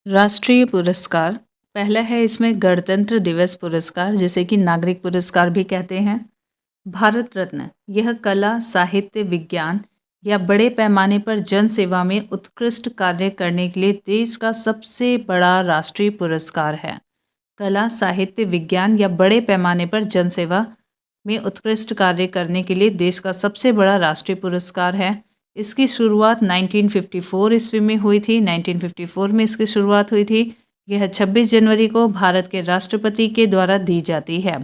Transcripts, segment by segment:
राष्ट्रीय पुरस्कार पहला है इसमें गणतंत्र दिवस पुरस्कार, जिसे कि नागरिक पुरस्कार भी कहते हैं। भारत रत्न यह कला, साहित्य, विज्ञान या बड़े पैमाने पर जन सेवा में उत्कृष्ट कार्य करने के लिए देश का सबसे बड़ा राष्ट्रीय पुरस्कार है। कला, साहित्य, विज्ञान या बड़े पैमाने पर जन सेवा में उत्कृष्ट कार्य करने के लिए देश का सबसे बड़ा राष्ट्रीय पुरस्कार है। इसकी शुरुआत 1954 ईस्वी में हुई थी। 1954 में इसकी शुरुआत हुई थी। यह 26 जनवरी को भारत के राष्ट्रपति के द्वारा दी जाती है।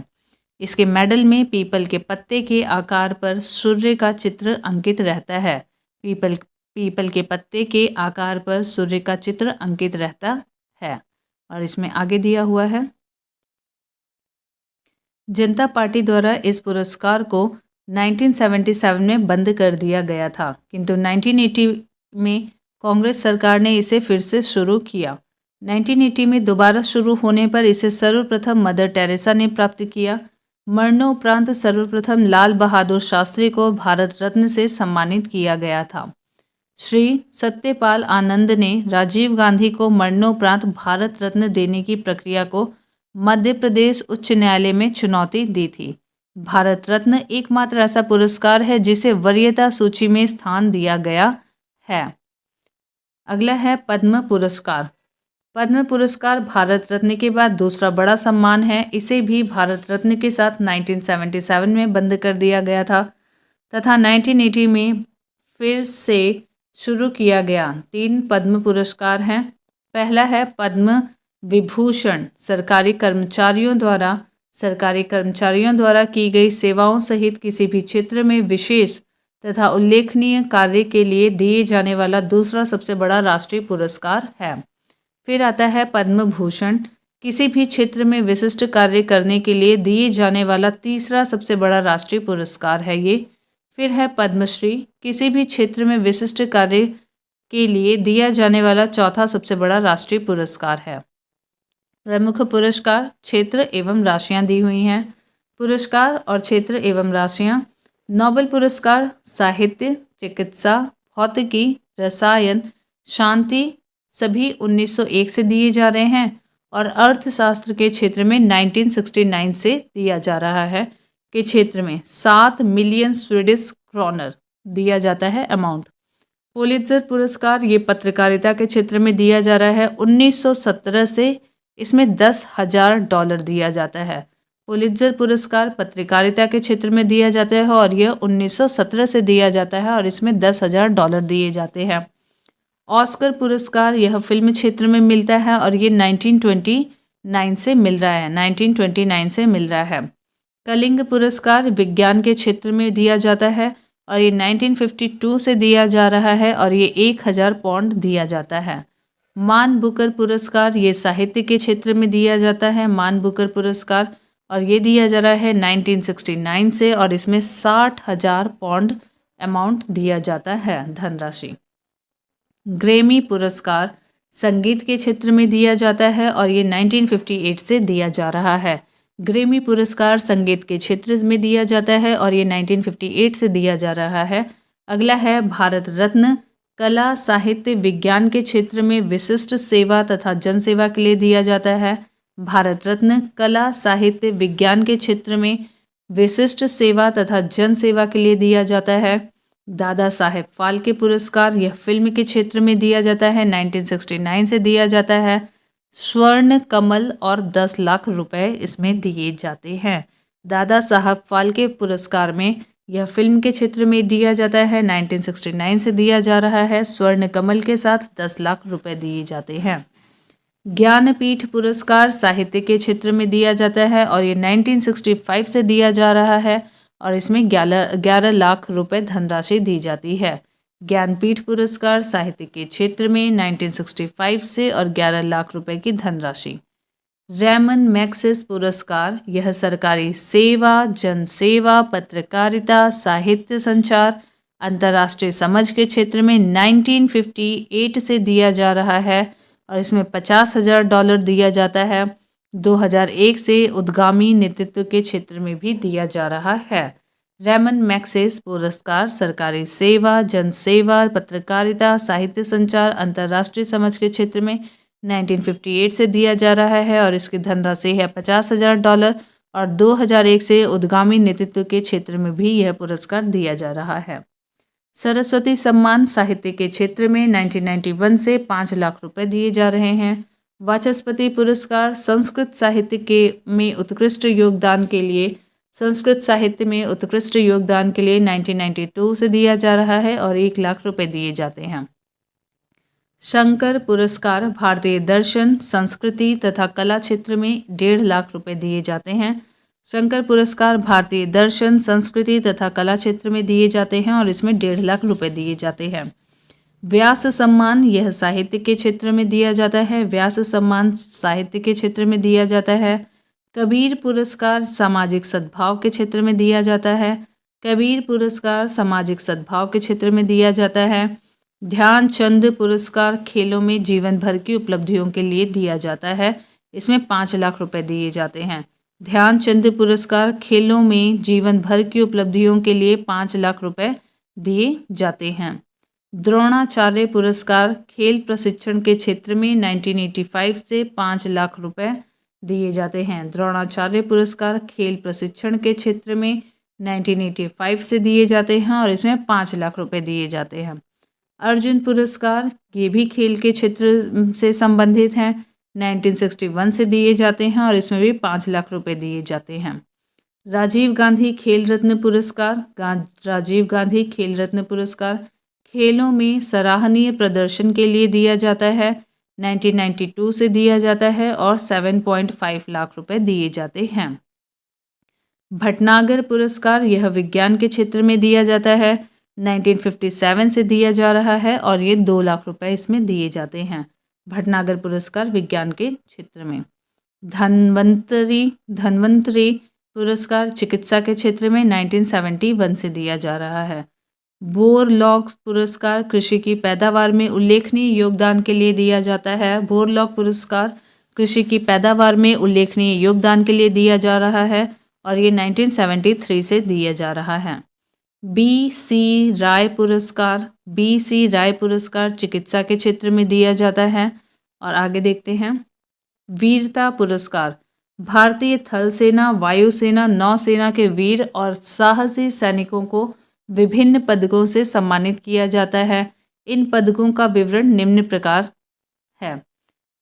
इसके मेडल में पीपल के पत्ते के आकार पर सूर्य का चित्र अंकित रहता है। पीपल के पत्ते के आकार पर सूर्य का चित्र अंकित रहता है। और इसमें आगे दिया हुआ है, जनता पार्टी द्वारा इस पुरस्कार को 1977 में बंद कर दिया गया था, किंतु 1980 में कांग्रेस सरकार ने इसे फिर से शुरू किया। 1980 में दोबारा शुरू होने पर इसे सर्वप्रथम मदर टेरेसा ने प्राप्त किया। मरणोपरांत सर्वप्रथम लाल बहादुर शास्त्री को भारत रत्न से सम्मानित किया गया था। श्री सत्यपाल आनंद ने राजीव गांधी को मरणोपरांत भारत रत्न देने की प्रक्रिया को मध्य प्रदेश उच्च न्यायालय में चुनौती दी थी। भारत रत्न एकमात्र ऐसा पुरस्कार है जिसे वरीयता सूची में स्थान दिया गया है। अगला है पद्म पुरस्कार। पद्म पुरस्कार भारत रत्न के बाद दूसरा बड़ा सम्मान है। इसे भी भारत रत्न के साथ 1977 में बंद कर दिया गया था तथा 1980 में फिर से शुरू किया गया। 3 पद्म पुरस्कार हैं। पहला है पद्म विभूषण, सरकारी कर्मचारियों द्वारा की गई सेवाओं सहित किसी भी क्षेत्र में विशेष तथा उल्लेखनीय कार्य के लिए दिए जाने वाला दूसरा सबसे बड़ा राष्ट्रीय पुरस्कार है। फिर आता है पद्म भूषण, किसी भी क्षेत्र में विशिष्ट कार्य करने के लिए दिए जाने वाला तीसरा सबसे बड़ा राष्ट्रीय पुरस्कार है ये। फिर है पद्मश्री, किसी भी क्षेत्र में विशिष्ट कार्य के लिए दिया जाने वाला चौथा सबसे बड़ा राष्ट्रीय पुरस्कार है। प्रमुख पुरस्कार, क्षेत्र एवं राशियां दी हुई हैं। पुरस्कार और क्षेत्र एवं राशियां। नोबेल पुरस्कार साहित्य, चिकित्सा, भौतिकी, रसायन, शांति सभी 1901 से दिए जा रहे हैं और अर्थशास्त्र के क्षेत्र में 1969 से दिया जा रहा है। के क्षेत्र में 7 मिलियन स्वीडिश क्रोनर दिया जाता है अमाउंट। पुलित्जर पुरस्कार ये पत्रकारिता के क्षेत्र में दिया जा रहा है। 1917 से इसमें $10,000 दिया जाता है। पुलित्जर पुरस्कार पत्रकारिता के क्षेत्र में दिया जाता है और यह 1917 से दिया जाता है और इसमें $10,000 दिए जाते हैं। ऑस्कर पुरस्कार यह फिल्म क्षेत्र में मिलता है और ये 1929 से मिल रहा है। 1929 से मिल रहा है। कलिंग पुरस्कार विज्ञान के क्षेत्र में दिया जाता है और ये 1952 से दिया जा रहा है और ये 1000 पाउंड दिया जाता है। मान बुकर पुरस्कार ये साहित्य के क्षेत्र में दिया जाता है। मान बुकर पुरस्कार और ये दिया जा रहा है 1969 से और इसमें 60,000 पाउंड अमाउंट दिया जाता है धनराशि। ग्रैमी पुरस्कार संगीत के क्षेत्र में दिया जाता है और ये 1958 से दिया जा रहा है। ग्रैमी पुरस्कार संगीत के क्षेत्र में दिया जाता है और ये 1958 से दिया जा रहा है। अगला है भारत रत्न, कला, साहित्य, विज्ञान के क्षेत्र में विशिष्ट सेवा तथा जनसेवा के लिए दिया जाता है। भारत रत्न कला, साहित्य, विज्ञान के क्षेत्र में विशिष्ट सेवा तथा जनसेवा के लिए दिया जाता है। दादा साहेब फाल्के पुरस्कार यह फिल्म के क्षेत्र में दिया जाता है। 1969 से दिया जाता है। स्वर्ण कमल और 10 लाख रुपए इसमें दिए जाते हैं। दादा साहब फाल्के पुरस्कार में यह फिल्म के क्षेत्र में दिया जाता है। 1969 से दिया जा रहा है। स्वर्ण कमल के साथ 10 लाख रुपए दिए जाते हैं। ज्ञानपीठ पुरस्कार साहित्य के क्षेत्र में दिया जाता है और ये 1965 से दिया जा रहा है और इसमें 11 लाख रुपए धनराशि दी जाती है। ज्ञानपीठ पुरस्कार साहित्य के क्षेत्र में 1965 से और 11 लाख रुपए की धनराशि। रैमन मैग्सेसे पुरस्कार यह सरकारी सेवा, जनसेवा, पत्रकारिता, साहित्य, संचार, अंतर्राष्ट्रीय समझ के क्षेत्र में 1958 से दिया जा रहा है और इसमें $50,000 दिया जाता है। 2001 से उद्गामी नेतृत्व के क्षेत्र में भी दिया जा रहा है। रैमन मैग्सेसे पुरस्कार सरकारी सेवा, जनसेवा, पत्रकारिता, साहित्य, संचार, अंतर्राष्ट्रीय समझ के क्षेत्र में 1958 से दिया जा रहा है और इसकी धनराशि है $50,000 और 2001 से उद्यमी नेतृत्व के क्षेत्र में भी यह पुरस्कार दिया जा रहा है। सरस्वती सम्मान साहित्य के क्षेत्र में 1991 से 5 लाख रुपए दिए जा रहे हैं। वाचस्पति पुरस्कार संस्कृत साहित्य में उत्कृष्ट योगदान के लिए 1992 से दिया जा रहा है और 1 लाख रुपए दिए जाते हैं। शंकर पुरस्कार भारतीय दर्शन, संस्कृति तथा कला क्षेत्र में 1.5 लाख रुपए दिए जाते हैं। शंकर पुरस्कार भारतीय दर्शन, संस्कृति तथा कला क्षेत्र में दिए जाते हैं और इसमें 1.5 लाख रुपए दिए जाते हैं। व्यास सम्मान यह साहित्य के क्षेत्र में दिया जाता है। व्यास सम्मान साहित्य के क्षेत्र में दिया जाता है। कबीर पुरस्कार सामाजिक सद्भाव के क्षेत्र में दिया जाता है। कबीर पुरस्कार सामाजिक सद्भाव के क्षेत्र में दिया जाता है। ध्यानचंद पुरस्कार खेलों में जीवन भर की उपलब्धियों के लिए दिया जाता है। इसमें 5 लाख रुपए दिए जाते हैं। ध्यानचंद पुरस्कार खेलों में जीवन भर की उपलब्धियों के लिए 5 लाख रुपए दिए जाते हैं। द्रोणाचार्य पुरस्कार खेल प्रशिक्षण के क्षेत्र में 1985 से 5 लाख रुपए दिए जाते हैं। द्रोणाचार्य पुरस्कार खेल प्रशिक्षण के क्षेत्र में 1985 से दिए जाते हैं और इसमें 5 लाख रुपए दिए जाते हैं। अर्जुन पुरस्कार ये भी खेल के क्षेत्र से संबंधित हैं। 1961 से दिए जाते हैं और इसमें भी 5 लाख रुपए दिए जाते हैं। राजीव गांधी खेल रत्न पुरस्कार राजीव गांधी खेल रत्न पुरस्कार खेलों में सराहनीय प्रदर्शन के लिए दिया जाता है। 1992 से दिया जाता है और 7.5 लाख रुपए दिए जाते हैं। भटनागर पुरस्कार यह विज्ञान के क्षेत्र में दिया जाता है। 1957 से दिया जा रहा है और ये 2 लाख रुपए इसमें दिए जाते हैं। भटनागर पुरस्कार विज्ञान के क्षेत्र में। धन्वंतरी पुरस्कार चिकित्सा के क्षेत्र में 1971 से दिया जा रहा है। बोरलॉग पुरस्कार कृषि की पैदावार में उल्लेखनीय योगदान के लिए दिया जाता है। बोरलॉग पुरस्कार कृषि की पैदावार में उल्लेखनीय योगदान के लिए दिया जा रहा है और ये 1973 से दिया जा रहा है। बी.सी. राय पुरस्कार चिकित्सा के क्षेत्र में दिया जाता है। और आगे देखते हैं वीरता पुरस्कार भारतीय थल सेना, वायुसेना, नौसेना के वीर और साहसी सैनिकों को विभिन्न पदकों से सम्मानित किया जाता है। इन पदकों का विवरण निम्न प्रकार है।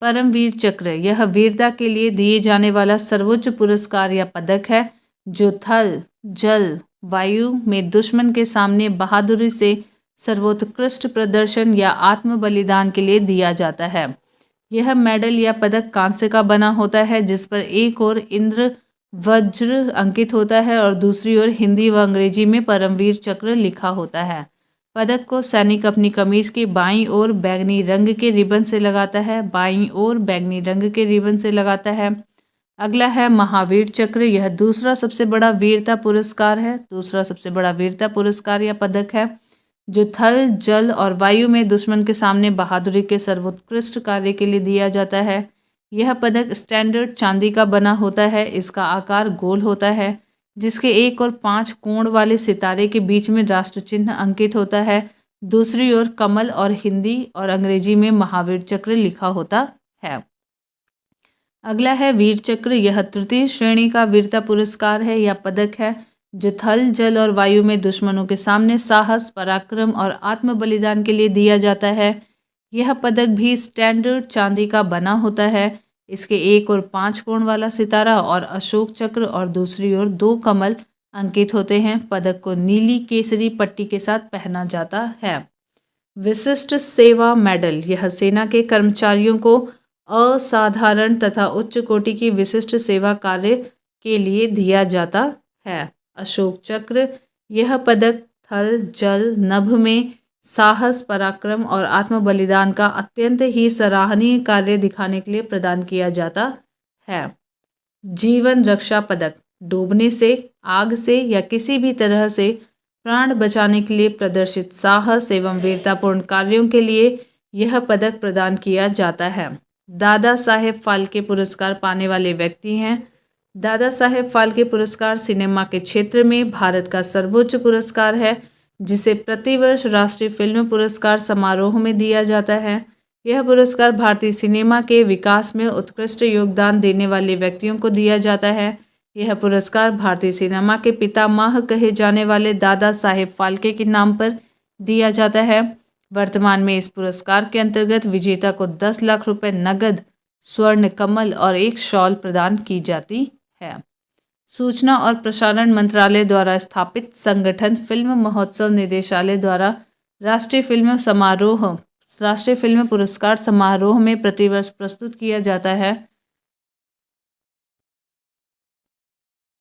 परमवीर चक्र यह वीरता के लिए दिए जाने वाला सर्वोच्च पुरस्कार या पदक है जो थल, जल, वायु में दुश्मन के सामने बहादुरी से सर्वोत्कृष्ट प्रदर्शन या आत्म बलिदान के लिए दिया जाता है। यह मेडल या पदक कांस्य का बना होता है जिस पर एक ओर इंद्र वज्र अंकित होता है और दूसरी ओर हिंदी व अंग्रेजी में परमवीर चक्र लिखा होता है। पदक को सैनिक अपनी कमीज के बाईं ओर बैंगनी रंग के रिबन से लगाता है। अगला है महावीर चक्र। यह दूसरा सबसे बड़ा वीरता पुरस्कार या पदक है जो थल, जल और वायु में दुश्मन के सामने बहादुरी के सर्वोत्कृष्ट कार्य के लिए दिया जाता है। यह पदक स्टैंडर्ड चांदी का बना होता है। इसका आकार गोल होता है जिसके एक और 5 कोण वाले सितारे के बीच में राष्ट्र चिन्ह अंकित होता है। दूसरी ओर कमल और हिंदी और अंग्रेजी में महावीर चक्र लिखा होता है। अगला है वीर चक्र। यह तृतीय श्रेणी का वीरता पुरस्कार है या पदक है जो थल, जल और वायु में दुश्मनों के सामने साहस, पराक्रम और आत्म बलिदान के लिए दिया जाता है। यह पदक भी स्टैंडर्ड चांदी का बना होता है। इसके एक और 5 कोण वाला सितारा और अशोक चक्र और दूसरी ओर 2 कमल अंकित होते हैं। पदक को नीली केसरी पट्टी के साथ पहना जाता है। विशिष्ट सेवा मेडल यह सेना के कर्मचारियों को असाधारण तथा उच्च कोटि की विशिष्ट सेवा कार्य के लिए दिया जाता है। अशोक चक्र यह पदक थल, जल, नभ में साहस, पराक्रम और आत्म बलिदान का अत्यंत ही सराहनीय कार्य दिखाने के लिए प्रदान किया जाता है। जीवन रक्षा पदक डूबने से, आग से या किसी भी तरह से प्राण बचाने के लिए प्रदर्शित साहस एवं वीरतापूर्ण कार्यों के लिए यह पदक प्रदान किया जाता है। दादा साहेब फाल्के पुरस्कार पाने वाले व्यक्ति हैं। दादा साहेब फाल्के पुरस्कार सिनेमा के क्षेत्र में भारत का सर्वोच्च पुरस्कार है जिसे प्रतिवर्ष राष्ट्रीय फिल्म पुरस्कार समारोह में दिया जाता है। यह पुरस्कार भारतीय सिनेमा के विकास में उत्कृष्ट योगदान देने वाले व्यक्तियों को दिया जाता है। यह पुरस्कार भारतीय सिनेमा के पितामह कहे जाने वाले दादा साहेब फाल्के के नाम पर दिया जाता है। वर्तमान में इस पुरस्कार के अंतर्गत विजेता को 10 लाख रुपए नगद, स्वर्ण कमल और एक शॉल प्रदान की जाती है। सूचना और प्रसारण मंत्रालय द्वारा स्थापित संगठन फिल्म महोत्सव निदेशालय द्वारा राष्ट्रीय फिल्म पुरस्कार समारोह में प्रतिवर्ष प्रस्तुत किया जाता है।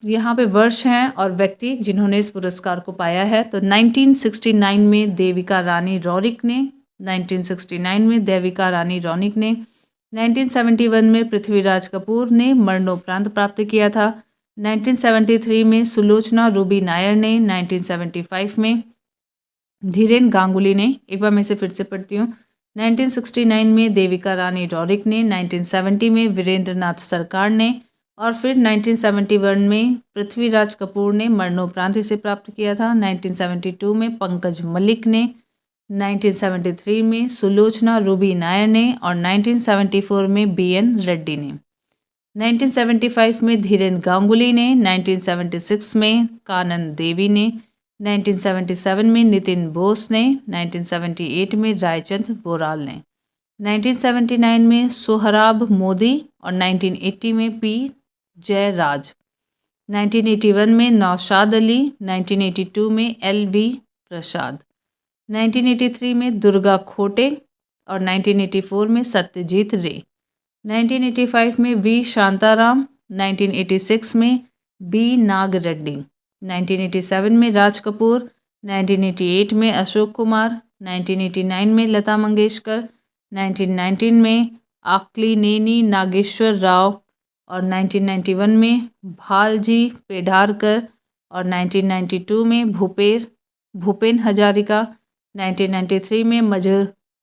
यहाँ पे वर्ष हैं और व्यक्ति जिन्होंने इस पुरस्कार को पाया है। तो 1969 में देविका रानी रौनिक ने 1971 में पृथ्वीराज कपूर ने मरणोपरांत प्राप्त किया था। 1973 में सुलोचना रूबी नायर ने, 1975 में धीरेन गांगुली ने, एक बार मैं इसे फिर से पढ़ती हूँ, 1969 में देविका रानी रौनिक ने, 1970 में वीरेंद्र नाथ सरकार ने और फिर 1971 में पृथ्वीराज कपूर ने मरणोपरांत इसे प्राप्त किया था। 1972 में पंकज मलिक ने, 1973 में सुलोचना रूबी नायर ने और 1974 में BN रेड्डी ने। 1975 में धीरेन गांगुली ने, 1976 में कानन देवी ने, 1977 में नितिन बोस ने, 1978 में रायचंद बोराल ने, 1979 में सोहराब मोदी और 1980 में P जयराज, 1981 में नौशाद अली, 1982 में LV प्रसाद, 1983 में दुर्गा खोटे और 1984 में सत्यजीत रे, 1985 में V शांताराम, 1986 में B नाग रेड्डी, 1987 में राज कपूर, 1988 में अशोक कुमार, 1989 में लता मंगेशकर, 1919 में आक्लिनेनी नागेश्वर राव और 1991 में भालजी पेढ़ारकर और 1992 में भूपेन हजारिका, 1993 में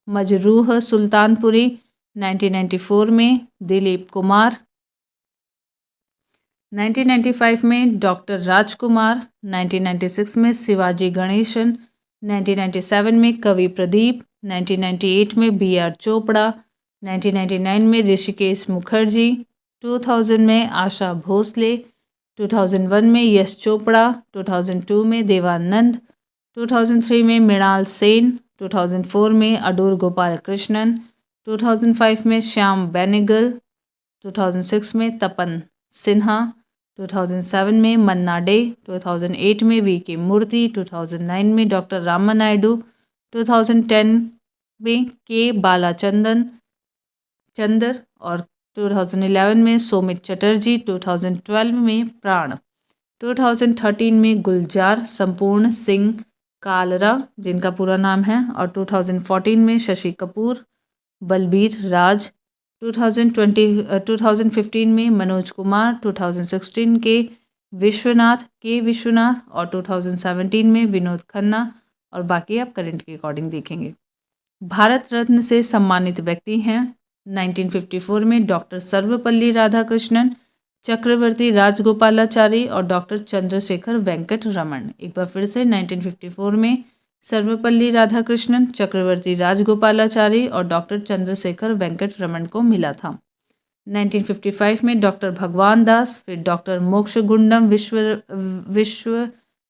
मजरूह सुल्तानपुरी, 1994 में दिलीप कुमार, 1995 में डॉक्टर राजकुमार, 1996 में शिवाजी गणेशन, 1997 में कवि प्रदीप, 1998 में BR चोपड़ा, 1999 में ऋषिकेश मुखर्जी, 2000 में आशा भोसले, 2001 में यश चोपड़ा, 2002 में देवानंद, 2003 में मृणाल सेन, 2004 में अडूर गोपाल कृष्णन, 2005 में श्याम बेनेगल, 2006 में तपन सिन्हा, 2007 में मन्ना डे, 2008 में VK मूर्ति, 2009 में डॉक्टर रामा नायडू, 2010 में के बालाचंदर और 2011 में सोमित चटर्जी, 2012 में प्राण, 2013 में गुलजार संपूर्ण सिंह कालरा जिनका पूरा नाम है और 2014 में शशि कपूर, बलबीर राज, 2015 में मनोज कुमार, 2016 के विश्वनाथ और 2017 में विनोद खन्ना और बाकी आप करंट के अकॉर्डिंग देखेंगे। भारत रत्न से सम्मानित व्यक्ति हैं 1954 में डॉक्टर सर्वपल्ली राधाकृष्णन, चक्रवर्ती राजगोपालाचारी और डॉक्टर चंद्रशेखर वेंकट रमन। एक बार फिर से 1954 में सर्वपल्ली राधाकृष्णन, चक्रवर्ती राजगोपालाचारी और डॉक्टर चंद्रशेखर वेंकट रमन को मिला था। 1955 में डॉक्टर भगवान दास, फिर डॉक्टर मोक्षगुंडम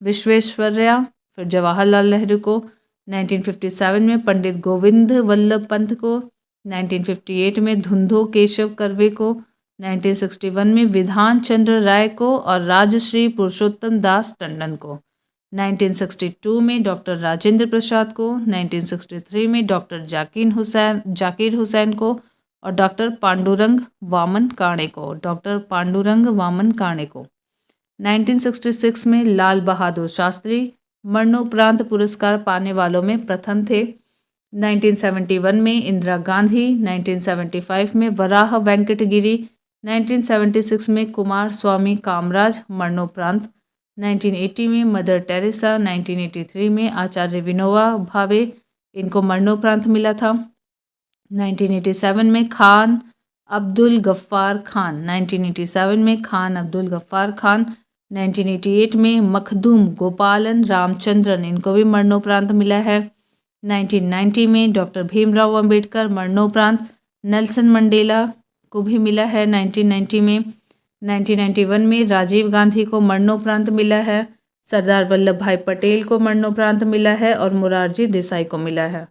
विश्वेश्वरैया, फिर जवाहरलाल नेहरू को। 1957 में पंडित गोविंद वल्लभ पंत को, 1958 में धुंधो केशव कर्वे को, 1961 में विधान चंद्र राय को और राजश्री पुरुषोत्तम दास टंडन को, 1962 में डॉक्टर राजेंद्र प्रसाद को, 1963 में डॉक्टर जाकिर हुसैन को और डॉक्टर पांडुरंग वामन काणे को, 1966 में लाल बहादुर शास्त्री मरणोपरांत पुरस्कार पाने वालों में प्रथम थे। 1971 में इंदिरा गांधी, 1975 में वराह वेंकट गिरी, 1976 में कुमार स्वामी कामराज मरणोपरांत, 1980 में मदर टेरेसा, 1983 में आचार्य विनोबा भावे इनको मरणोपरांत मिला था। 1987 में खान अब्दुल गफ्फार खान, 1987 में खान अब्दुल गफ्फार खान, 1988 में मखदूम गोपालन रामचंद्रन इनको भी मरणोपरांत मिला है। 1990 में डॉक्टर भीमराव अंबेडकर मरणोपरांत नेल्सन मंडेला को भी मिला है 1990 में। 1991 में राजीव गांधी को मरणोपरांत मिला है, सरदार वल्लभ भाई पटेल को मरणोपरांत मिला है और मोरारजी देसाई को मिला है।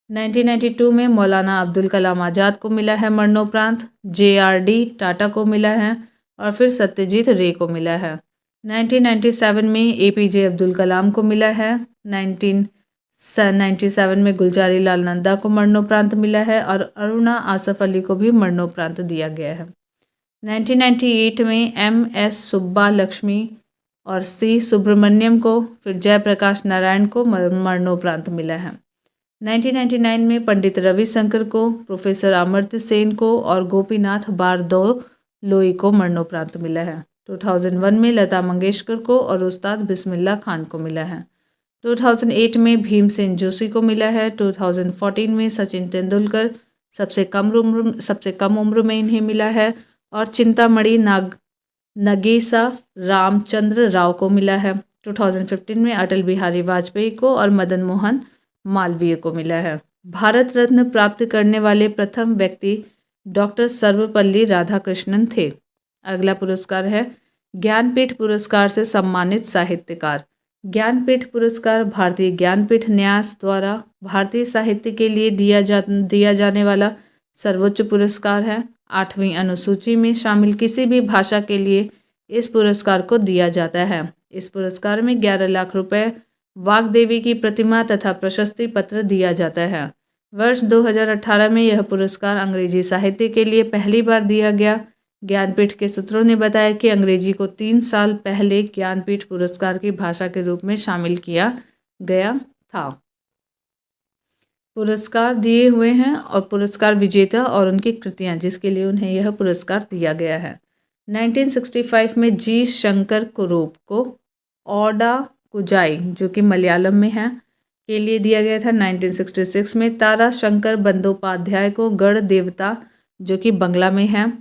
1992 में मौलाना अब्दुल कलाम आज़ाद को मिला है मरणोपरांत, JRD टाटा को मिला है और फिर सत्यजीत रे को मिला है। 1997 में APJ अब्दुल कलाम को मिला है। 1997 में गुलजारी लाल नंदा को मरणोपरांत मिला है और अरुणा आसफ अली को भी मरणोपरांत दिया गया है। 1998 में MS सुब्बा लक्ष्मी और C सुब्रमण्यम को, फिर जयप्रकाश नारायण को मरणोपरांत मिला है। 1999 में पंडित रविशंकर को, प्रोफेसर अमर्त्य सेन को और गोपीनाथ बारदोलोई को मरणोपरांत मिला है। 2001 में लता मंगेशकर को और उस्ताद बिस्मिल्लाह खान को मिला है। 2008 में भीमसेन जोशी को मिला है। 2014 में सचिन तेंदुलकर, सबसे कम उम्र में इन्हें मिला है और चिंतामणि नगेसा रामचंद्र राव को मिला है। 2015 में अटल बिहारी वाजपेयी को और मदन मोहन मालवीय को मिला है। भारत रत्न प्राप्त करने वाले प्रथम व्यक्ति डॉक्टर सर्वपल्ली राधाकृष्णन थे। अगला पुरस्कार है ज्ञानपीठ पुरस्कार से सम्मानित साहित्यकार। ज्ञानपीठ पुरस्कार भारतीय ज्ञानपीठ न्यास द्वारा भारतीय साहित्य के लिए दिया जाने वाला सर्वोच्च पुरस्कार है। 8वीं अनुसूची में शामिल किसी भी भाषा के लिए इस पुरस्कार को दिया जाता है। इस पुरस्कार में 11 लाख रुपए, वाग्देवी की प्रतिमा तथा प्रशस्ति पत्र दिया जाता है। वर्ष 2018 में यह पुरस्कार अंग्रेजी साहित्य के लिए पहली बार दिया गया। ज्ञानपीठ के सूत्रों ने बताया कि अंग्रेजी को 3 साल पहले ज्ञानपीठ पुरस्कार की भाषा के रूप में शामिल किया गया था। पुरस्कार दिए हुए हैं और पुरस्कार विजेता और उनकी कृतियां जिसके लिए उन्हें यह पुरस्कार दिया गया है। 1965 में जी शंकर कुरूप को ओडा कुजाई, जो कि मलयालम में है, के लिए दिया गया था। 1966 में तारा शंकर बंदोपाध्याय को गढ़ देवता, जो कि बंगला में है।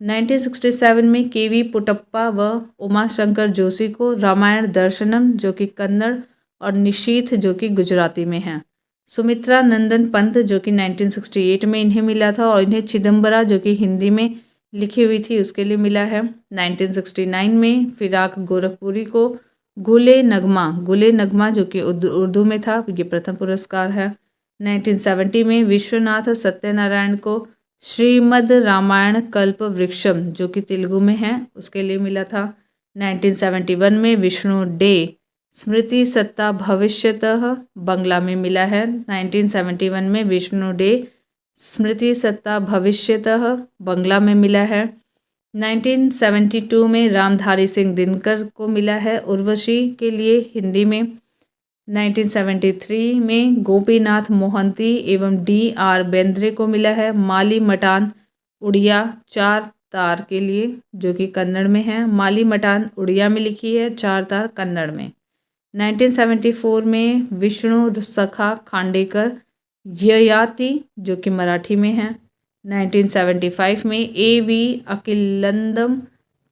1967 में KV पुटप्पा व उमा शंकर जोशी को रामायण दर्शनम, जो कि कन्नड़, और निशीथ, जो कि गुजराती में है। सुमित्रा नंदन पंत, जो कि 1968 में इन्हें मिला था, और इन्हें चिदम्बरा, जो कि हिंदी में लिखी हुई थी, उसके लिए मिला है। 1969 में फिराक गोरखपुरी को गुले नगमा, जो कि उर्दू में था, ये प्रथम पुरस्कार है। 1970 में विश्वनाथ सत्यनारायण को श्रीमद् रामायण कल्प वृक्षम, जो कि तेलुगु में है, उसके लिए मिला था। 1971 में विष्णु डे स्मृति सत्ता भविष्यतः, बंगला में मिला है। 1971 में विष्णु डे स्मृति सत्ता भविष्यतः, बंगला में मिला है। 1972 में रामधारी सिंह दिनकर को मिला है उर्वशी के लिए, हिंदी में। 1973 में गोपीनाथ मोहंती एवं DR बेंद्रे को मिला है माली मटान उड़िया 4 तार के लिए, जो कि कन्नड़ में है। माली मटान उड़िया में लिखी है, 4 तार कन्नड़ में। 1974 में विष्णु सखा खांडेकर ययाति, जो कि मराठी में है। 1975 में AV अकिलंदम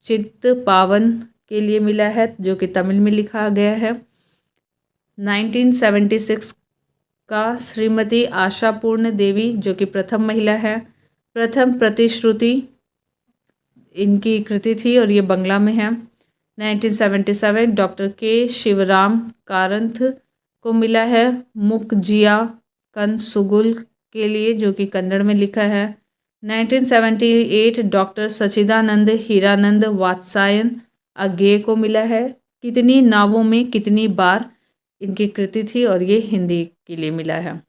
चित्त पावन के लिए मिला है, जो कि तमिल में लिखा गया है। 1976 का श्रीमती आशापूर्ण देवी, जो कि प्रथम महिला है, प्रथम प्रतिश्रुति इनकी कृति थी और ये बंगला में है। 1977 डॉक्टर K शिवराम कारंथ को मिला है मुकजिया कनसुगुल के लिए, जो कि कन्नड़ में लिखा है। 1978 डॉक्टर सचिदानंद हीरानंद वात्सायन अज्ञे को मिला है कितनी नावों में कितनी बार, इनकी कृति थी और ये हिंदी के लिए मिला है।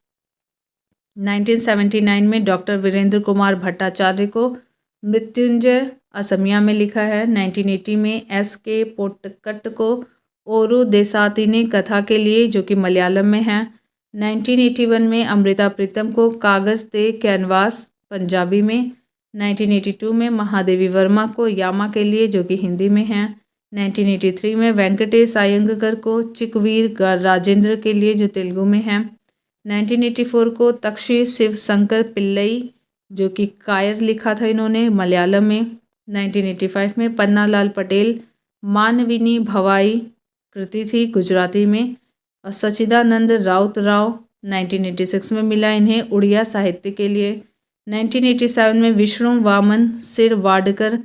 1979 में डॉक्टर वीरेंद्र कुमार भट्टाचार्य को मृत्युंजय असमिया में लिखा है। 1980 में SK पोटकट को ओरू देसातिनी कथा के लिए, जो कि मलयालम में है। 1981 में अमृता प्रीतम को कागज़ दे कैनवास, पंजाबी में। 1982 में महादेवी वर्मा को यामा के लिए, जो कि हिंदी में है। 1983 में वेंकटेश अयंगर को चिकवीर राजेंद्र के लिए, जो तेलुगु में है। 1984 को तक्षी शिव शंकर पिल्लई, जो कि कायर लिखा था इन्होंने, मलयालम में। 1985 में पन्नालाल पटेल मानविनी भवाई कृति थी, गुजराती में। और सचिदानंद राउत राव 1986 में मिला इन्हें उड़िया साहित्य के लिए। 1987 में विष्णु वामन शिरवाडकर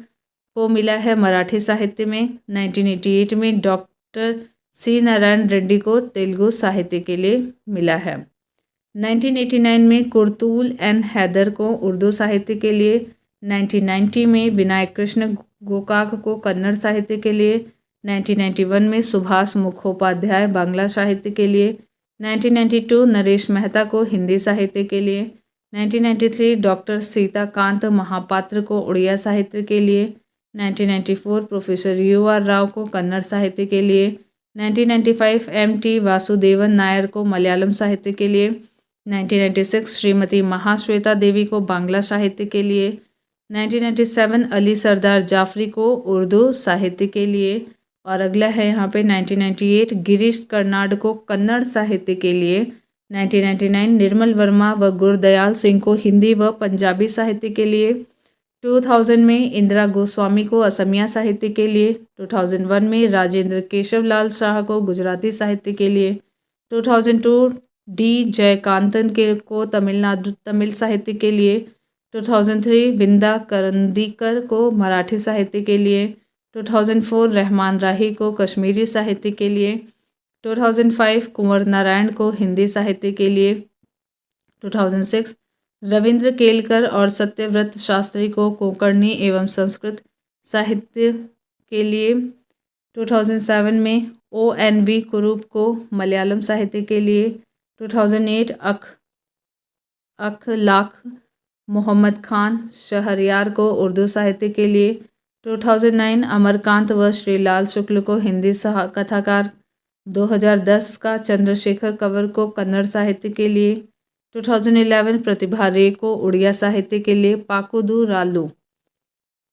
को मिला है मराठी साहित्य में। 1988 में डॉक्टर सी नारायण रेड्डी को तेलुगु साहित्य के लिए मिला है। 1989 में कुर्तूल एन हैदर को उर्दू साहित्य के लिए। 1990 में विनायक कृष्ण गोकाक को कन्नड़ साहित्य के लिए। 1991 में सुभाष मुखोपाध्याय बांग्ला साहित्य के लिए। 1992 नरेश मेहता को हिंदी साहित्य के लिए। 1993 डॉक्टर सीताकांत महापात्र को उड़िया साहित्य के लिए। 1994 प्रोफेसर UR राव को कन्नड़ साहित्य के लिए। 1995 MT वासुदेवन नायर को मलयालम साहित्य के लिए। 1996 श्रीमती महाश्वेता देवी को बांग्ला साहित्य के लिए। 1997 अली सरदार जाफरी को उर्दू साहित्य के लिए। और अगला है यहाँ पे 1998 गिरीश कर्नाड को कन्नड़ साहित्य के लिए। 1999 निर्मल वर्मा व गुरदयाल सिंह को हिंदी व पंजाबी साहित्य के लिए। 2000 में इंदिरा गोस्वामी को असमिया साहित्य के लिए। 2001 में राजेंद्र केशवलाल शाह को गुजराती साहित्य के लिए। 2002 D जयकांतन को तमिल साहित्य के लिए। 2003 विंदा करंदीकर को मराठी साहित्य के लिए। 2004 रहमान राही को कश्मीरी साहित्य के लिए। 2005 कुंवर नारायण को हिंदी साहित्य के लिए। 2006 रविंद्र केलकर और सत्यव्रत शास्त्री को कोंकणी एवं संस्कृत साहित्य के लिए। 2007 में ONV कुरूप को मलयालम साहित्य के लिए। 2008 अखलाक मोहम्मद खान शहरयार को उर्दू साहित्य के लिए। 2009 अमरकांत व श्रीलाल शुक्ल को हिंदी कथाकार। 2010 का चंद्रशेखर कंवर को कन्नड़ साहित्य के लिए। 2011 प्रतिभा रे को उड़िया साहित्य के लिए पाकुदू रालू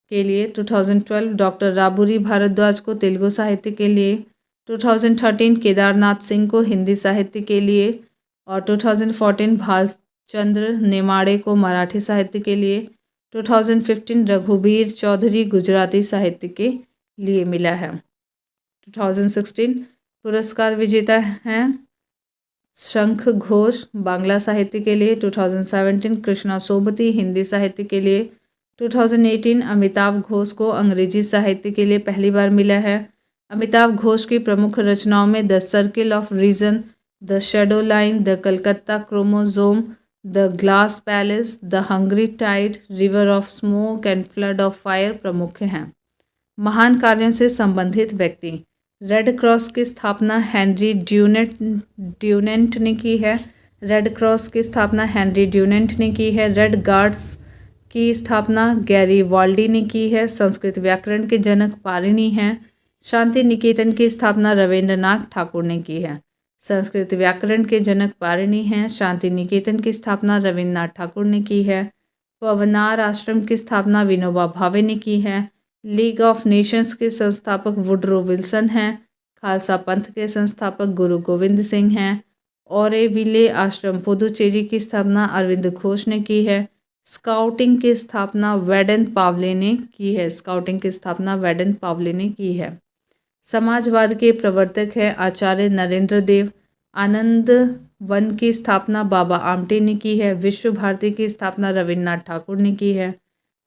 के लिए। 2012 डॉक्टर राबुरी भारद्वाज को तेलुगु साहित्य के लिए। 2013 केदारनाथ सिंह को हिंदी साहित्य के लिए। और 2014 भालचंद्र नेमाड़े को मराठी साहित्य के लिए। 2015 रघुबीर चौधरी गुजराती साहित्य के लिए मिला है। 2016 पुरस्कार विजेता हैं शंख घोष बांग्ला साहित्य के लिए। 2017 कृष्णा सोबती हिंदी साहित्य के लिए। 2018 अमिताभ घोष को अंग्रेजी साहित्य के लिए पहली बार मिला है। अमिताभ घोष की प्रमुख रचनाओं में the circle of reason, the shadow line, the Calcutta chromosome, the glass palace, the hungry tide, river of smoke and flood of fire प्रमुख हैं। महान कार्यों से संबंधित व्यक्ति। रेड क्रॉस की स्थापना हेनरी ड्यूनेंट ने की है। रेड क्रॉस की स्थापना हेनरी ड्यूनेंट ने की है। रेड गार्ड्स की स्थापना गैरी वाल्डी ने की है। संस्कृत व्याकरण के जनक पाणिनि हैं। शांति निकेतन की स्थापना रविंद्रनाथ ठाकुर ने की है। संस्कृत व्याकरण के जनक पाणिनि हैं। शांति निकेतन की स्थापना रविंद्रनाथ ठाकुर ने की है। पवनार आश्रम की स्थापना विनोबा भावे ने की है। लीग ऑफ नेशंस के संस्थापक वुडरो विल्सन हैं। खालसा पंथ के संस्थापक गुरु गोविंद सिंह हैं। ओरेविले आश्रम पुदुचेरी की स्थापना अरविंद घोष ने की है। स्काउटिंग की स्थापना वेडन पावले ने की है। स्काउटिंग की स्थापना वेडन पावले ने की है। समाजवाद के प्रवर्तक हैं आचार्य नरेंद्र देव। आनंद वन की स्थापना बाबा आमटे ने की है। विश्व भारती की स्थापना रविन्द्रनाथ ठाकुर ने की है।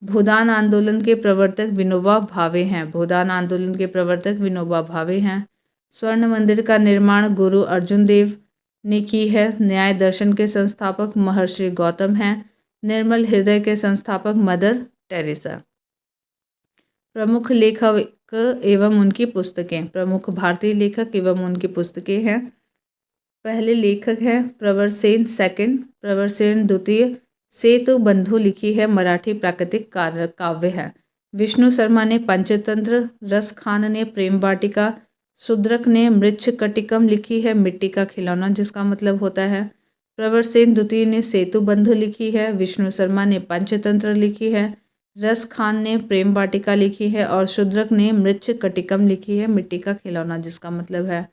भूदान आंदोलन के प्रवर्तक विनोबा भावे हैं। भूदान आंदोलन के प्रवर्तक विनोबा भावे हैं। स्वर्ण मंदिर का निर्माण गुरु अर्जुन देव ने की है। न्याय दर्शन के संस्थापक महर्षि गौतम हैं। निर्मल हृदय के संस्थापक मदर टेरेसा। प्रमुख लेखक एवं उनकी पुस्तकें। प्रमुख भारतीय लेखक एवं उनकी पुस्तकें हैं। पहले लेखक हैं प्रवर सेन सेकंड। प्रवर सेन द्वितीय। सेतु बंधु लिखी है मराठी प्राकृतिक काव्य है। विष्णु शर्मा ने पंचतंत्र। रस खान ने प्रेम वाटिका। शुद्रक ने मृच्छकटिकम लिखी है मिट्टी का खिलौना जिसका मतलब होता है। प्रवर सेन द्वितीय ने सेतु बंधु लिखी है। विष्णु शर्मा ने पंचतंत्र लिखी है। रस खान ने प्रेम वाटिका लिखी है और शुद्रक ने मृच्छकटिकम लिखी है मिट्टी का खिलौना जिसका मतलब है।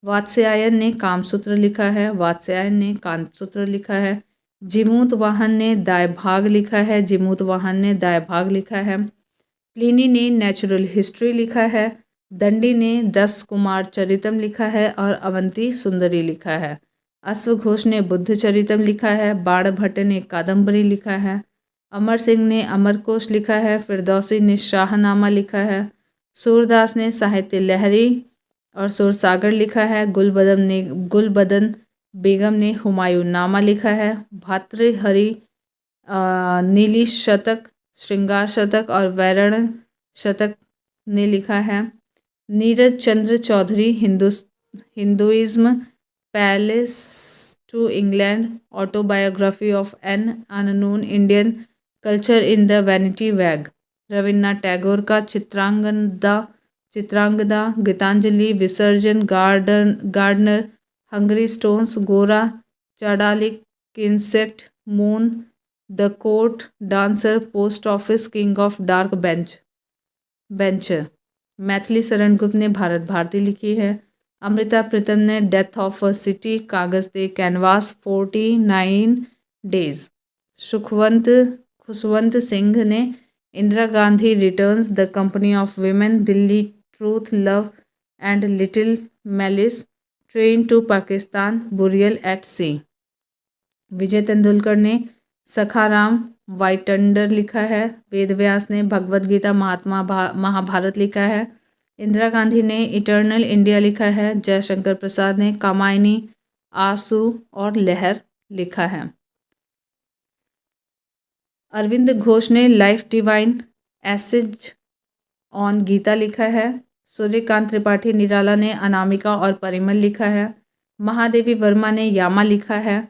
वात्स्यायन ने कामसूत्र लिखा है। वात्स्यायन ने कामसूत्र लिखा है। जिमूत वाहन ने दायभाग लिखा है। जिमूत वाहन ने दायभाग लिखा है। प्लिनी ने नेचुरल हिस्ट्री लिखा है। दंडी ने 10 कुमार चरितम लिखा है और अवंती सुंदरी लिखा है। अश्व घोष ने बुद्ध चरितम लिखा है। बाण भट्ट ने कादम्बरी लिखा है। अमर सिंह ने अमरकोश लिखा है। फिरदौसी ने शाहनामा लिखा है। सूरदास ने साहित्य लहरी और सुरसागर लिखा है। गुलबदन बेगम ने हुमायूं नामा लिखा है। भातृहरि नीली शतक, श्रृंगार शतक और वैरण शतक ने लिखा है। Neeraj Chandra Chaudhuri Hinduism, palace to England, autobiography of an unknown Indian culture in the vanity bag. Rabindranath Tagore का चित्रांगदा, गीतांजलि, विसर्जन, gardener, hungry stones, Gora, Chandalika, crescent, moon, the court dancer, post office, king of dark bencher. Maithili Sharan Gupt ने भारत भारती लिखी है। अमृता प्रीतम ने death of a city, Kagaz De canvas, 49 days. Khushwant Singh ने Indira Gandhi returns, the company of women, Delhi, truth, love and little malice, train to Pakistan, burial at sea. Vijay Tendulkar ने सखाराम वाइटंडर लिखा है। वेदव्यास ने भगवद गीता महाभारत लिखा है। इंदिरा गांधी ने इटर्नल इंडिया लिखा है। जयशंकर प्रसाद ने कामायनी, आंसू और लहर लिखा है। अरविंद घोष ने life divine essays on Gita लिखा है। सूर्यकांत त्रिपाठी निराला ने अनामिका और परिमल लिखा है। महादेवी वर्मा ने यामा लिखा है।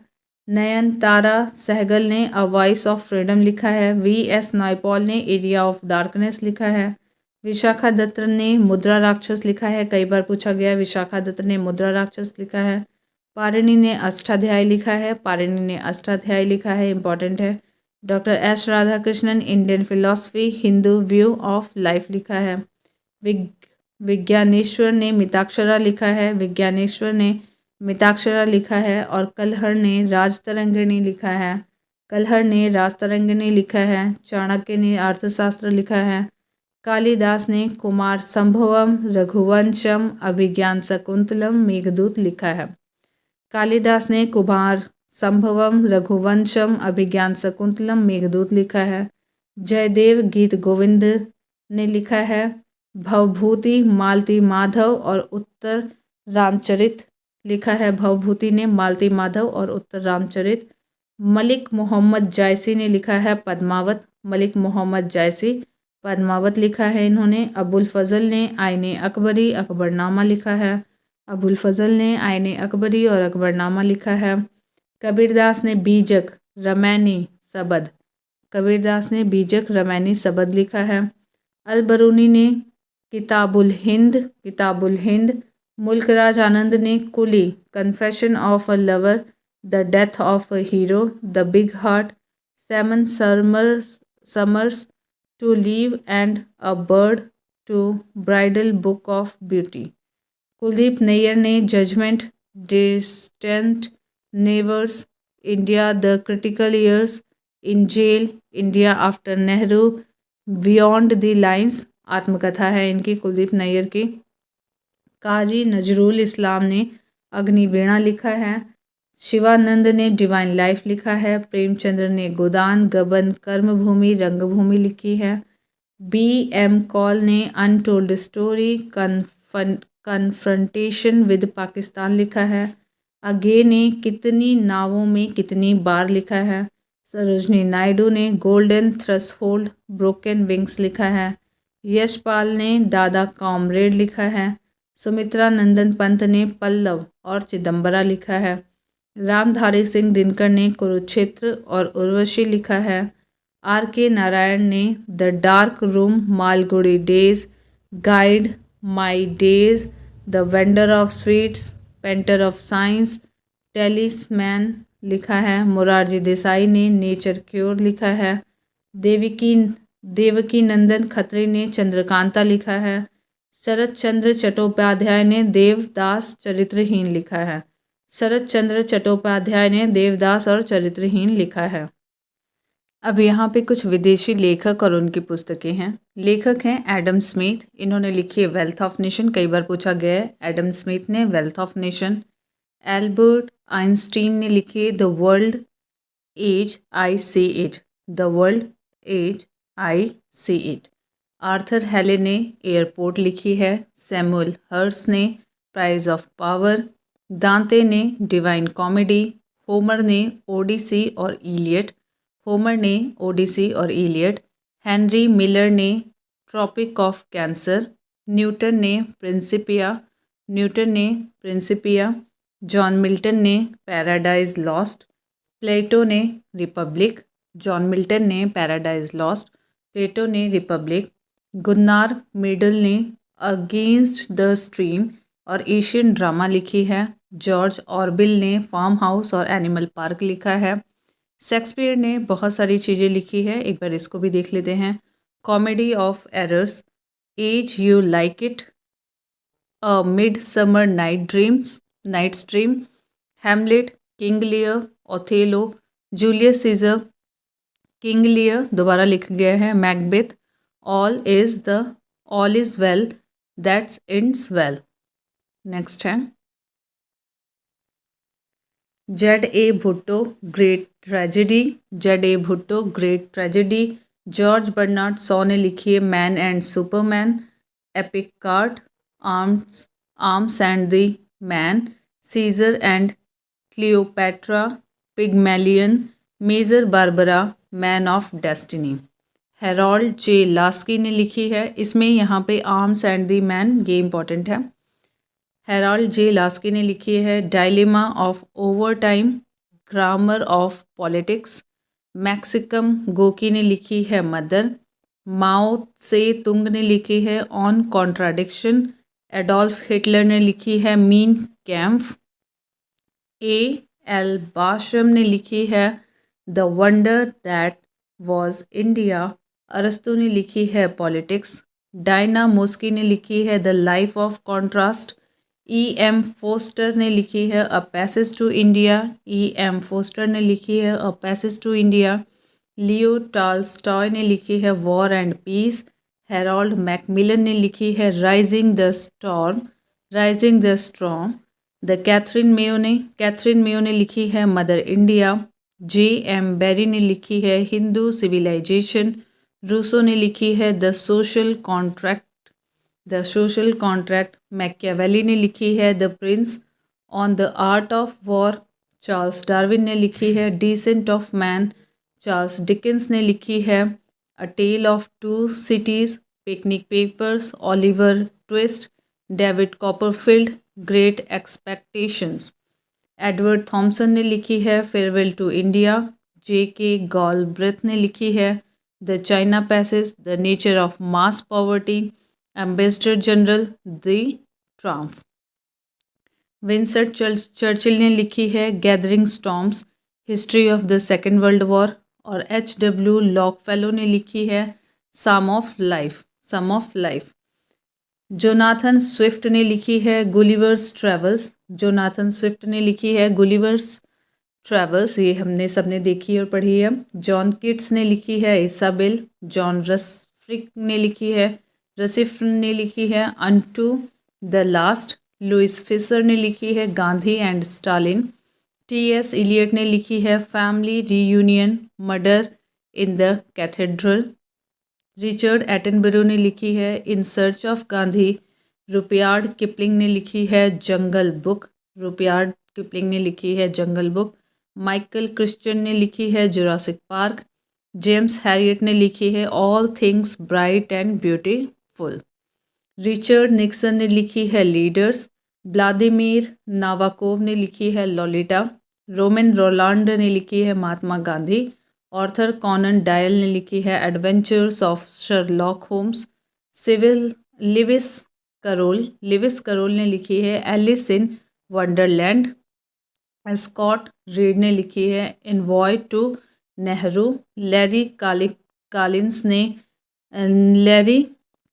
नयनतारा सहगल ने अ वॉइस ऑफ फ्रीडम लिखा है। V.S. नायपॉल ने एरिया ऑफ डार्कनेस लिखा है। विशाखा दत्त ने मुद्रा राक्षस लिखा है। कई बार पूछा गया है, विशाखा दत्त ने मुद्रा राक्षस लिखा है। पारिणी ने अष्टाध्याय लिखा है, इंपॉर्टेंट है। Doctor S Radhakrishnan Indian philosophy, Hindu view of life लिखा है। विज्ञानेश्वर ने मिताक्षरा लिखा है। और कलहर ने राजतरंगिणी लिखा है। चाणक्य ने अर्थशास्त्र लिखा है। कालिदास ने कुमार संभवम, रघुवंशम, अभिज्ञान शकुंतलम, मेघदूत लिखा है। कालिदास ने कुमार संभवम, रघुवंशम, अभिज्ञान शकुंतलम, मेघदूत लिखा है। जयदेव गीत गोविंद ने लिखा है। भवभूति, मालती माधव और उत्तर रामचरित लिखा है। भवभूति ने मालती माधव और उत्तर रामचरित। मलिक मोहम्मद जायसी ने लिखा है पद्मावत लिखा है इन्होंने। अबुल फजल ने आईने अकबरी, अकबरनामा लिखा है। और अकबरनामा लिखा है। कबीरदास ने बीजक रमैनी सबद लिखा है। अलबरूनी ने किताबुल हिंद। मुल्कराज आनंद ने coolie, confession of a lover, the death of a hero, the big heart. Seven summers, two leave and a bird, to bridal book of beauty. Kuldip Nayar ने judgement, distant neighbours, India the critical years, in jail, India after Nehru, beyond the lines, आत्मकथा है इनकी, कुलदीप नैयर की। काजी नजरुल इस्लाम ने अग्निवीणा लिखा है। शिवानंद ने divine life लिखा है। प्रेमचंद्र ने गोदान, गबन, कर्मभूमि, रंगभूमि लिखी है। B.M. कॉल ने untold story, confrontation with Pakistan लिखा है। अगे ने कितनी नावों में कितनी बार लिखा है। सरोजनी नायडू ने गोल्डन थ्रेशोल्ड, ब्रोकन विंग्स लिखा है। यशपाल ने दादा कॉमरेड लिखा है। सुमित्रा नंदन पंत ने पल्लव और चिदम्बरा लिखा है। रामधारी सिंह दिनकर ने कुरुक्षेत्र और उर्वशी लिखा है। R.K. नारायण ने the dark room, Malgudi days, guide my days, the vendor of sweets, painter of science, talisman लिखा है। मोरारजी देसाई ने नेचर क्योर लिखा है। देवकी नंदन खत्री ने चंद्रकांता लिखा है। शरत चंद्र चट्टोपाध्याय ने देवदास चरित्रहीन और चरित्रहीन लिखा है। अब यहाँ पे कुछ विदेशी लेखक और उनकी पुस्तकें हैं। लेखक हैं एडम स्मिथ, इन्होंने लिखी है वेल्थ ऑफ नेशन, कई बार पूछा गया है। एडम स्मिथ ने wealth of nation. Albert Einstein ने लिखी है the world as I see it, the world as I see it. Arthur Hailey ने एयरपोर्ट लिखी है। सैमुअल हर्स ने प्राइज ऑफ पावर। दांते ने डिवाइन कॉमेडी। होमर ने ओडिसी और इलियट, होमर ने ओडिसी और इलियट। हेनरी मिलर ने ट्रॉपिक ऑफ कैंसर। न्यूटन ने प्रिंसिपिया, न्यूटन ने प्रिंसिपिया। जॉन मिल्टन ने पैराडाइज लॉस्ट। प्लेटो ने रिपब्लिक, जॉन मिल्टन ने पैराडाइज लॉस्ट, प्लेटो ने रिपब्लिक। गुन्नार मेडल ने अगेंस्ट द स्ट्रीम और एशियन ड्रामा लिखी है। जॉर्ज ऑरबिल ने फार्म हाउस और एनिमल पार्क लिखा है। शेक्सपियर ने बहुत सारी चीज़ें लिखी है, एक बार इसको भी देख लेते हैं। Comedy of errors, as you like it, a mid summer night's dream, Hamlet, king Lear, Othello, Julius Caesar, king Lear दोबारा लिख गया है। Macbeth, all is well that's ends well. Next है Z A Bhutto great tragedy, Z A Bhutto great tragedy. George Bernard Shaw ने लिखी है man and superman. Epic card, arms and the man, Caesar and Cleopatra, Pygmalion, major Barbara, man of destiny. Harold J Laski ने लिखी है। इसमें यहाँ पे arms and the man ये इंपॉर्टेंट है। हेरोल्ड जे लास्की ने लिखी है dilemma of over time, grammar of politics. Maxim गोकी ने लिखी है मदर। माओ से तुंग ने लिखी है ऑन कॉन्ट्राडिक्शन। एडोल्फ हिटलर ने लिखी है मीन कैम्फ। ए एल बाशम ने लिखी है the wonder that was India. अरस्तु ने लिखी है पॉलिटिक्स। डायना मोस्की ने लिखी है the life of contrast. E M Forster ने लिखी है a passage to India. E M Forster ने लिखी है a passage to India. Leo Tolstoy ने लिखी है war and peace. Harold Macmillan ने लिखी है rising the storm. Katherine Mayo ने लिखी है mother India. J M Barrie ने लिखी है हिंदू सिविलाइजेशन। रूसो ने लिखी है द सोशल कॉन्ट्रैक्ट। मैकियावेली ने लिखी है the prince on the art of war. Charles Darwin ने लिखी है descent of man. Charles Dickens ने लिखी है a tale of two cities. Picnic papers, Oliver Twist. David Copperfield, great expectations. Edward Thomson ने लिखी है फेयरवेल टू इंडिया। जे के गॉलब्रेथ ने लिखी है the China passage, the nature of mass poverty. Ambassador general the triumph. Winston Churchill ने लिखी है gathering storms, history of the second world war. और H.W. लॉन्गफेलो ने लिखी है psalm of life. Jonathan Swift ने लिखी है गुलिवर्स ट्रैवल्स, ये हमने सबने देखी और पढ़ी है। जॉन किट्स ने लिखी है इसाबेल। जॉन रसिफ ने लिखी है unto the last. Louis Fischer ने लिखी है Gandhi and Stalin. T.S. Elliot ने लिखी है family reunion, murder in the cathedral. Richard Attenborough ने लिखी है in search of Gandhi. Rudyard Kipling ने लिखी है जंगल बुक। माइकल क्रिश्चियन ने लिखी है जुरासिक पार्क। जेम्स हैरियट ने लिखी है all things bright and beautiful. Richard Nixon ने लिखी है लीडर्स। व्लादिमीर नावाकोव ने लिखी है लॉलिटा। रोमन रोलांड ने लिखी है Mahatma Gandhi. Arthur Conan Doyle ने लिखी है adventures of Sherlock Holmes. Lewis Carroll ने लिखी है Alice in Wonderland. Scott Reid ने लिखी है envoy to Nehru. Larry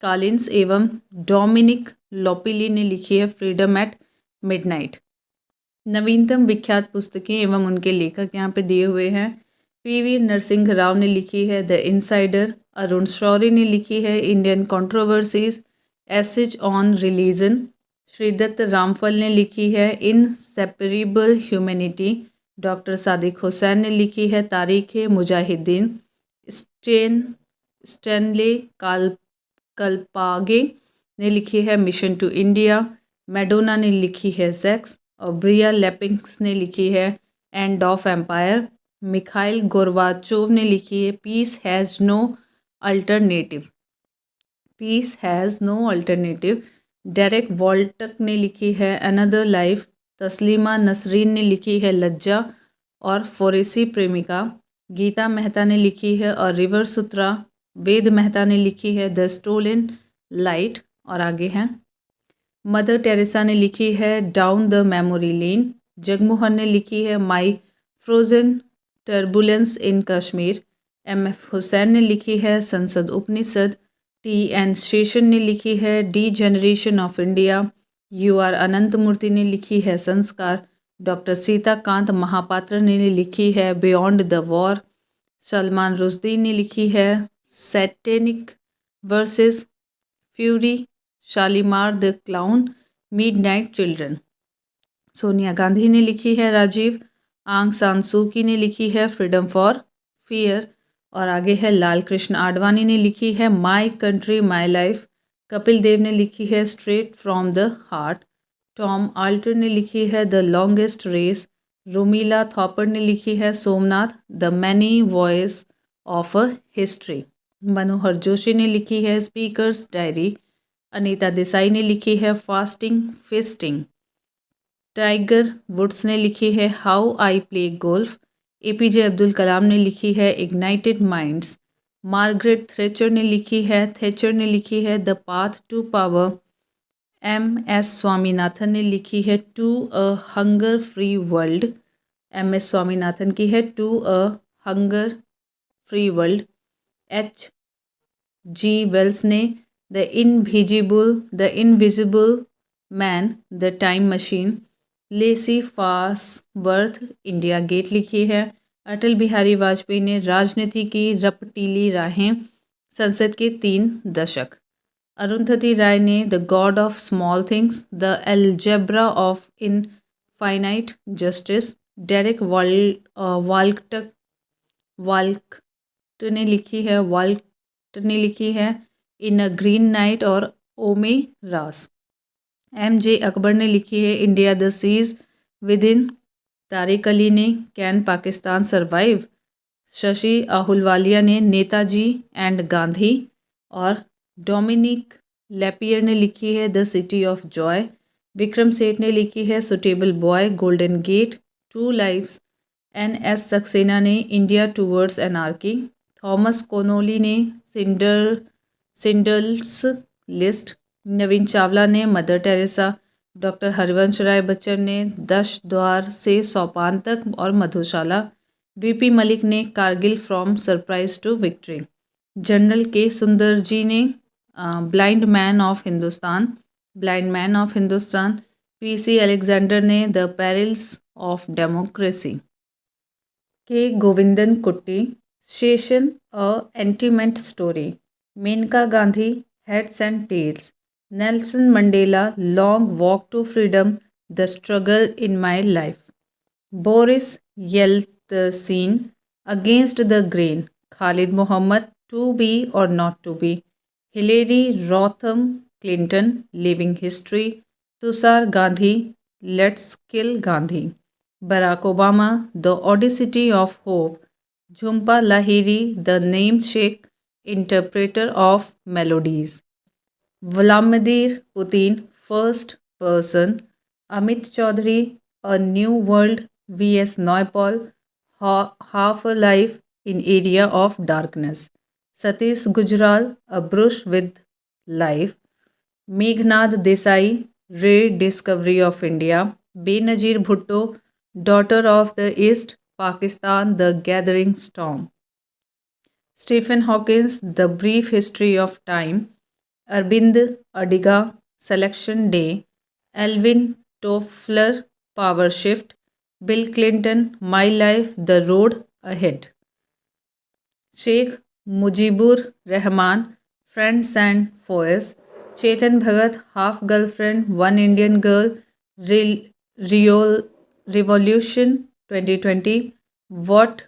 Collins एवं डोमिनिक लोपिली ने लिखी है फ्रीडम एट मिडनाइट। नवीनतम विख्यात पुस्तकें एवं उनके लेखक यहाँ पे दिए हुए हैं। P.V. नरसिंह राव ने लिखी है द इनसाइडर। अरुण शौरी ने लिखी है Indian controversies, essays on religion. Shridath Ramphal ने लिखी है inseparable humanity. Doctor Sadiq Hussain ने लिखी है तारीख़ मुजाहिदीन। स्टैनले कल्पागे ने लिखी है मिशन टू इंडिया। मैडोना ने लिखी है सेक्स। और ब्रिया लेपिंग्स ने लिखी है end of empire. Mikhail Gorbachev ने लिखी है peace has no alternative. Peace has no alternative. Derek वॉल्टक ने लिखी है अनदर लाइफ। तस्लीमा नसरीन ने लिखी है लज्जा और फोरेसी प्रेमिका। गीता मेहता ने लिखी है और रिवर सूत्रा। वेद मेहता ने लिखी है द स्टोलन लाइट। और आगे हैं मदर टेरेसा ने लिखी है down the memory lane. Jagmohan ने लिखी है my frozen turbulence in Kashmir. M F. Hussain ने लिखी है संसद उपनिषद। टी.एन. शेषन ने लिखी है degeneration of India. U R. Ananthamurthy ने लिखी है संस्कार। डॉक्टर सीताकांत महापात्र ने लिखी है beyond the war. Salman Rushdie ने लिखी है satanic versus fury. Shalimar the clown. Midnight children. Sonia Gandhi ने लिखी है राजीव। आंग सान सू की ने लिखी है फ्रीडम फॉर फियर। और आगे है लाल कृष्ण आडवाणी ने लिखी है my country my life. Kapil Dev ने लिखी है straight from the heart. Tom Alter ने लिखी है the longest race. Romila Thapar ने लिखी है Somnath the many voice of a history. Manohar Joshi ने लिखी है स्पीकर्स डायरी। अनीता देसाई ने लिखी है फास्टिंग फेस्टिंग। टाइगर वुड्स ने लिखी है how I play golf. APJ Abdul Kalam ने लिखी है इग्नाइटेड माइंड्स। मार्गरेट थैचर ने लिखी है the path to power. M S. Swaminathan ने लिखी है to a hunger free world. M S. Swaminathan की है to a hunger free world. H G. Wells ने the invisible man the time machine. लेसी फासवर्थ इंडिया गेट लिखी है। अटल बिहारी वाजपेयी ने राजनीति की रपटीली राहें। संसद के 3 दशक। अरुंधति राय ने the god of small things. The algebra of infinite justice. Derek Walcott ने लिखी है इन अ ग्रीन नाइट और ओमे रास। एम.जे. अकबर ने लिखी है India the siege within. Tariq Ali ने कैन पाकिस्तान सर्वाइव। शशि आहलूवालिया ने नेताजी एंड गांधी। और डोमिनिक लेपियर ने लिखी है the city of joy. Vikram Seth ने लिखी है suitable boy golden gate. Two lifes. N S. Saxena ने India towards anarchy. Thomas Connolly ने सिंडल्स लिस्ट। नवीन चावला ने mother Teresa. Doctor Harivansh Rai Bachchan ने 10 द्वार से सोपान तक और मधुशाला। वीपी मलिक ने Kargil from surprise to victory. General K Sundar ji ने blind man of Hindustan. PC Alexander ने the perils of democracy. K Govindan Kutty Seshan a एंटीमेंट story. Maneka Gandhi heads and tails. Nelson Mandela long walk to freedom the struggle in my life. Boris Yeltsin against the grain. Khalid Mohammad to be और not to be. Hillary Rodham Clinton living history. Tushar Gandhi let's kill Gandhi. Barack Obama the audacity of hope. Jhumpa Lahiri the namesake interpreter of melodies. Vladimir Putin first person. Amit Chaudhuri a new world V S. Naipaul half a life in area of darkness. Satish Gujral a brush with life. Meghnad Desai rediscovery of India. Benazir Bhutto daughter of the east Pakistan the gathering storm. Stephen Hawkins the brief history of time. Aravind Adiga selection day. Alvin Toffler power shift. Bill Clinton my life the road ahead. Sheikh Mujibur Rahman friends and foes. Chetan Bhagat, Half Girlfriend, One Indian Girl, Rio Revolution 2020, What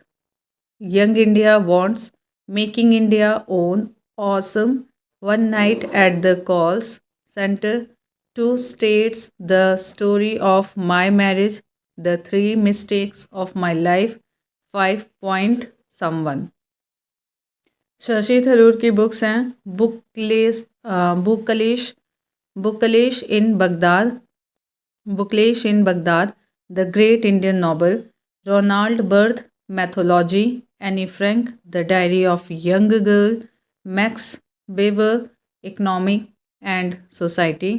Young India Wants, Making India Own, Awesome, One Night at the Calls Center, Two States, The Story of My Marriage, The Three Mistakes of My Life, 5 Point Someone. Shashi Tharoor की books हैं bookless bookless in Baghdad bookless in Baghdad, the great Indian novel, Roland Barthes, mythology, Anne Frank, the diary of young girl, Max Weber, economic and society,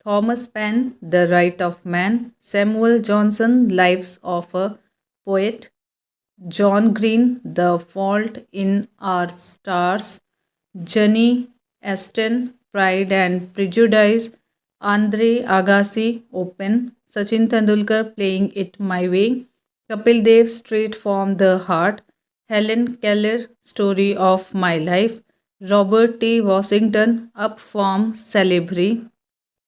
Thomas Paine, the right of man, Samuel Johnson, lives of a poet, John Green, The Fault in Our Stars, Jenny Aston, Pride and Prejudice, Andre Agassi, Open, Sachin Tendulkar, Playing It My Way, Kapil Dev, Straight from the Heart, Helen Keller, Story of My Life, Robert T. Washington, Up from Salibri,